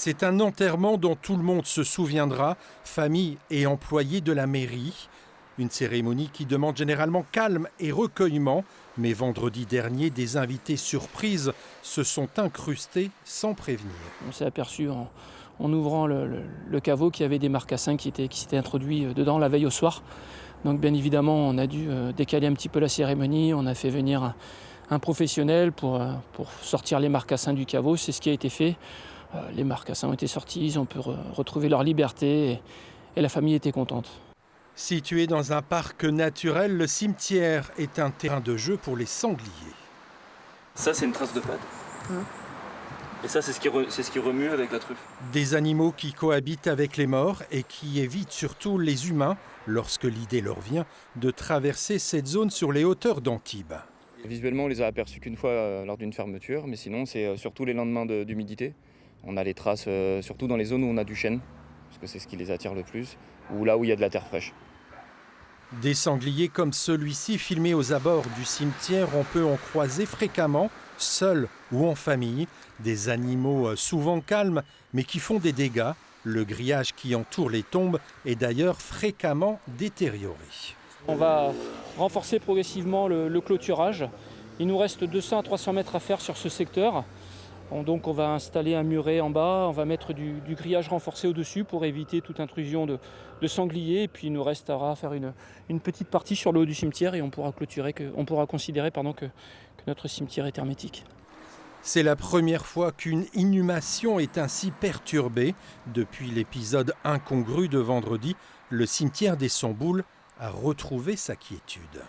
C'est un enterrement dont tout le monde se souviendra, famille et employés de la mairie. Une cérémonie qui demande généralement calme et recueillement. Mais vendredi dernier, des invités surprises se sont incrustés sans prévenir. On s'est aperçu en ouvrant le caveau qu'il y avait des marcassins qui s'étaient introduits dedans la veille au soir. Donc bien évidemment, on a dû décaler un petit peu la cérémonie. On a fait venir un professionnel pour sortir les marcassins du caveau. C'est ce qui a été fait. Les marcassins ont été sortis, ils ont pu retrouver leur liberté et la famille était contente. Situé dans un parc naturel, le cimetière est un terrain de jeu pour les sangliers. Ça, c'est une trace de patte. Et ça, c'est ce qui remue avec la truffe. Des animaux qui cohabitent avec les morts et qui évitent surtout les humains lorsque l'idée leur vient de traverser cette zone sur les hauteurs d'Antibes. Visuellement, on les a aperçus qu'une fois lors d'une fermeture, mais sinon, c'est surtout les lendemains d'humidité. On a les traces surtout dans les zones où on a du chêne, parce que c'est ce qui les attire le plus, ou là où il y a de la terre fraîche. Des sangliers comme celui-ci, filmés aux abords du cimetière, on peut en croiser fréquemment, seuls ou en famille. Des animaux souvent calmes, mais qui font des dégâts. Le grillage qui entoure les tombes est d'ailleurs fréquemment détérioré. On va renforcer progressivement le clôturage. Il nous reste 200 à 300 mètres à faire sur ce secteur. Donc on va installer un muret en bas, on va mettre du grillage renforcé au-dessus pour éviter toute intrusion de sangliers. Et puis il nous restera à faire une petite partie sur le haut du cimetière et on pourra considérer que notre cimetière est hermétique. C'est la première fois qu'une inhumation est ainsi perturbée. Depuis l'épisode incongru de vendredi, le cimetière des Samboules a retrouvé sa quiétude.